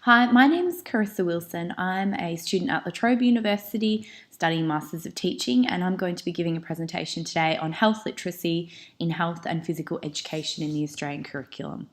Hi, my name is Carissa Wilson. I'm a student at La Trobe University studying Masters of Teaching, and I'm going to be giving a presentation today on health literacy in health and physical education in the Australian curriculum.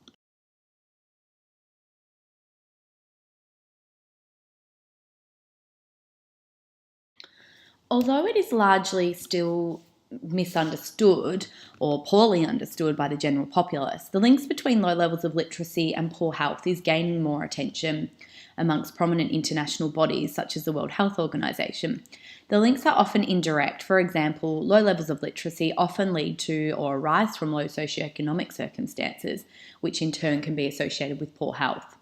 Although it is largely still misunderstood or poorly understood by the general populace, the links between low levels of literacy and poor health is gaining more attention amongst prominent international bodies such as the World Health Organization. The links are often indirect. For example, low levels of literacy often lead to or arise from low socioeconomic circumstances, which in turn can be associated with poor health.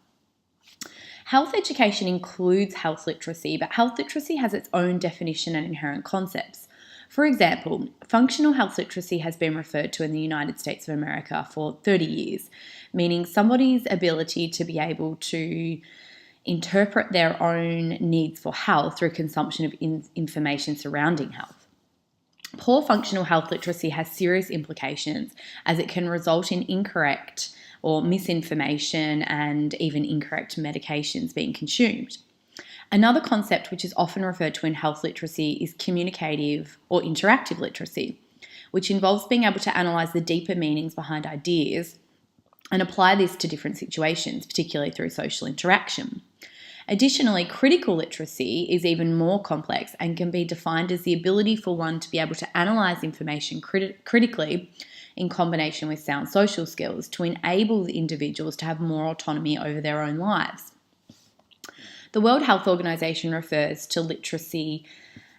Health education includes health literacy, but health literacy has its own definition and inherent concepts. For example, functional health literacy has been referred to in the United States of America for 30 years, meaning somebody's ability to be able to interpret their own needs for health through consumption of information surrounding health. Poor functional health literacy has serious implications as it can result in incorrect or misinformation and even incorrect medications being consumed. Another concept which is often referred to in health literacy is communicative or interactive literacy, which involves being able to analyse the deeper meanings behind ideas and apply this to different situations, particularly through social interaction. Additionally, critical literacy is even more complex and can be defined as the ability for one to be able to analyse information critically in combination with sound social skills to enable the individuals to have more autonomy over their own lives. The World Health Organization refers to literacy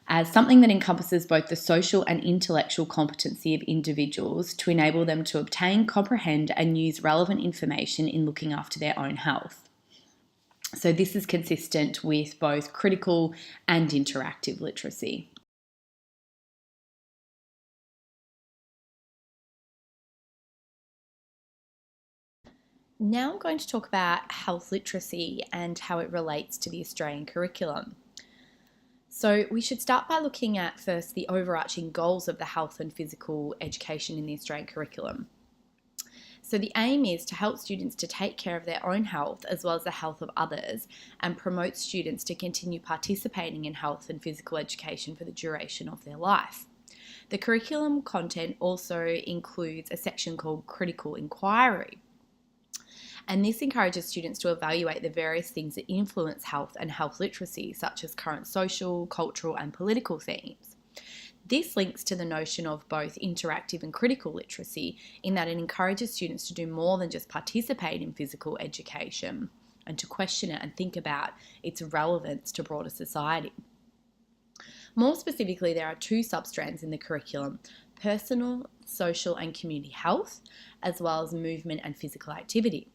as something that encompasses both the social and intellectual competency of individuals to enable them to obtain, comprehend, and use relevant information in looking after their own health. So this is consistent with both critical and interactive literacy. Now I'm going to talk about health literacy and how it relates to the Australian curriculum. So we should start by looking at first the overarching goals of the health and physical education in the Australian curriculum. So the aim is to help students to take care of their own health as well as the health of others and promote students to continue participating in health and physical education for the duration of their life. The curriculum content also includes a section called Critical Inquiry. And this encourages students to evaluate the various things that influence health and health literacy, such as current social, cultural, and political themes. This links to the notion of both interactive and critical literacy in that it encourages students to do more than just participate in physical education and to question it and think about its relevance to broader society. More specifically, there are two substrands in the curriculum: personal, social, and community health, as well as movement and physical activity.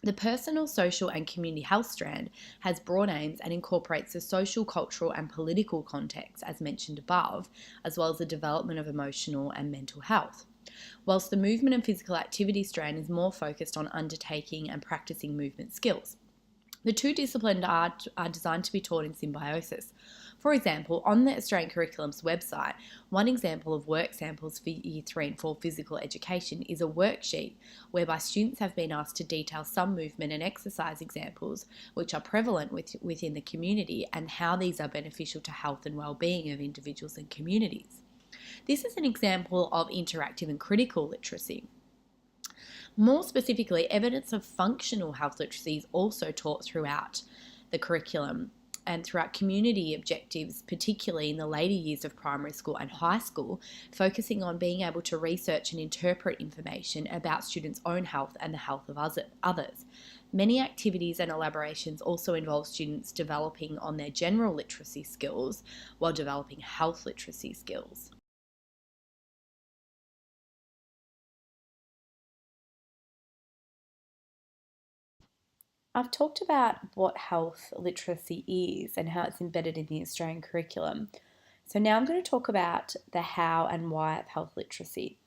The personal, social, and community health strand has broad aims and incorporates the social, cultural, and political context, as mentioned above, as well as the development of emotional and mental health. Whilst the movement and physical activity strand is more focused on undertaking and practicing movement skills. The two disciplines are designed to be taught in symbiosis. For example, on the Australian Curriculum's website, one example of work samples for Year 3 and 4 physical education is a worksheet whereby students have been asked to detail some movement and exercise examples which are prevalent within the community and how these are beneficial to health and well-being of individuals and communities. This is an example of interactive and critical literacy. More specifically, evidence of functional health literacy is also taught throughout the curriculum and throughout community objectives, particularly in the later years of primary school and high school, focusing on being able to research and interpret information about students' own health and the health of others. Many activities and elaborations also involve students developing on their general literacy skills while developing health literacy skills. I've talked about what health literacy is and how it's embedded in the Australian curriculum. So now I'm going to talk about the how and why of health literacy.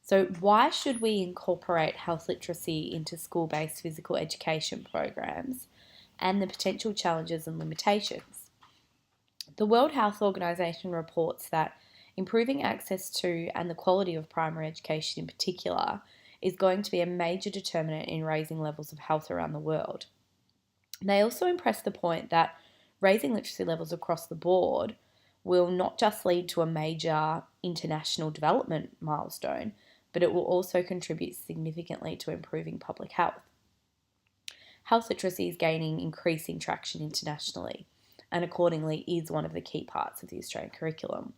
So why should we incorporate health literacy into school-based physical education programs and the potential challenges and limitations? The World Health Organization reports that improving access to and the quality of primary education in particular is going to be a major determinant in raising levels of health around the world. They also impress the point that raising literacy levels across the board will not just lead to a major international development milestone, but it will also contribute significantly to improving public health. Health literacy is gaining increasing traction internationally and accordingly is one of the key parts of the Australian curriculum.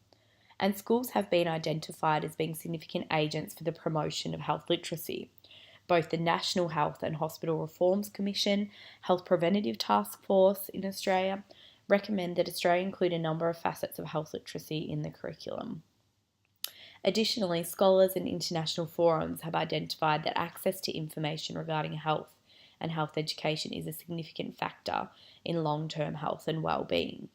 And schools have been identified as being significant agents for the promotion of health literacy. Both the National Health and Hospital Reforms Commission, Health Preventative Task Force in Australia, recommend that Australia include a number of facets of health literacy in the curriculum. Additionally, scholars and international forums have identified that access to information regarding health and health education is a significant factor in long-term health and well-being.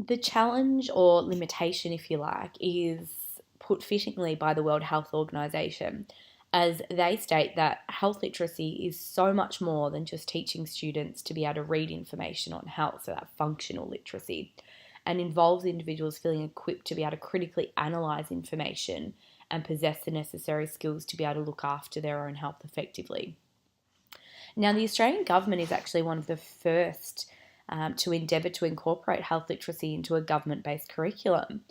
The challenge or limitation, if you like, is put fittingly by the World Health Organization, as they state that health literacy is so much more than just teaching students to be able to read information on health, so that functional literacy, and involves individuals feeling equipped to be able to critically analyse information and possess the necessary skills to be able to look after their own health effectively. Now, the Australian government is actually one of the first to endeavour to incorporate health literacy into a government-based curriculum.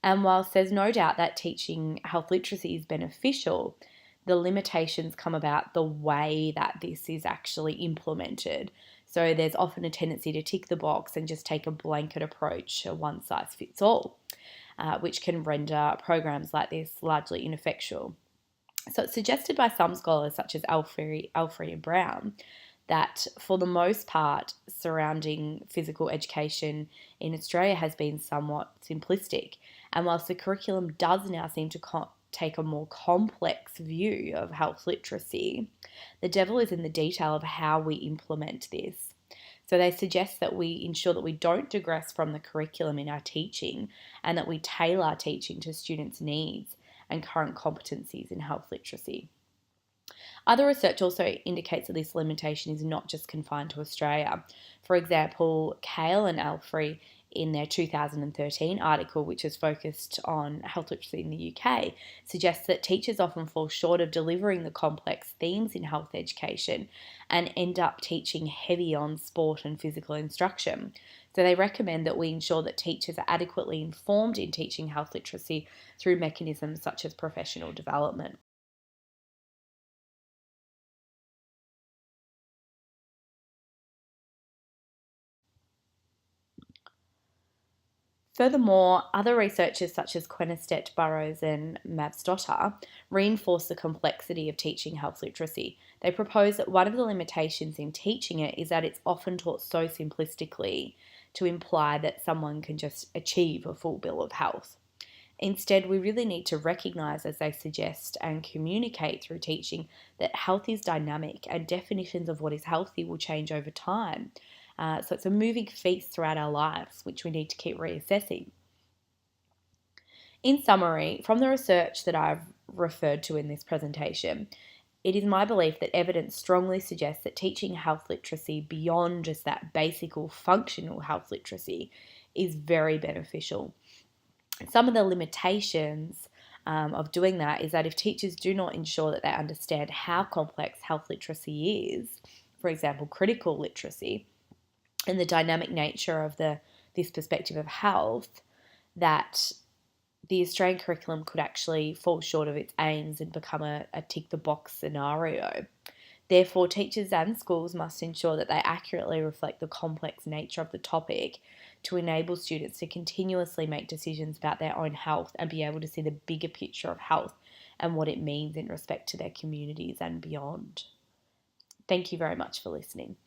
And whilst there's no doubt that teaching health literacy is beneficial, the limitations come about the way that this is actually implemented. So there's often a tendency to tick the box and just take a blanket approach, a one size fits all, which can render programs like this largely ineffectual. So it's suggested by some scholars, such as Alfrey and Brown, that for the most part, surrounding physical education in Australia has been somewhat simplistic. And whilst the curriculum does now seem to take a more complex view of health literacy, the devil is in the detail of how we implement this. So they suggest that we ensure that we don't digress from the curriculum in our teaching and that we tailor teaching to students' needs and current competencies in health literacy. Other research also indicates that this limitation is not just confined to Australia. For example, Kale and Alfrey, in their 2013 article, which is focused on health literacy in the UK, suggests that teachers often fall short of delivering the complex themes in health education and end up teaching heavy on sport and physical instruction. So they recommend that we ensure that teachers are adequately informed in teaching health literacy through mechanisms such as professional development. Furthermore, other researchers such as Quenestedt, Burrows and Mavstotter reinforce the complexity of teaching health literacy. They propose that one of the limitations in teaching it is that it's often taught so simplistically to imply that someone can just achieve a full bill of health. Instead, we really need to recognise, as they suggest, and communicate through teaching that health is dynamic and definitions of what is healthy will change over time. So it's a moving feast throughout our lives, which we need to keep reassessing. In summary, from the research that I've referred to in this presentation, it is my belief that evidence strongly suggests that teaching health literacy beyond just that basic or functional health literacy is very beneficial. Some of the limitations of doing that is that if teachers do not ensure that they understand how complex health literacy is, for example, critical literacy, and the dynamic nature of this perspective of health, that the Australian curriculum could actually fall short of its aims and become a tick the box scenario. Therefore, teachers and schools must ensure that they accurately reflect the complex nature of the topic to enable students to continuously make decisions about their own health and be able to see the bigger picture of health and what it means in respect to their communities and beyond. Thank you very much for listening.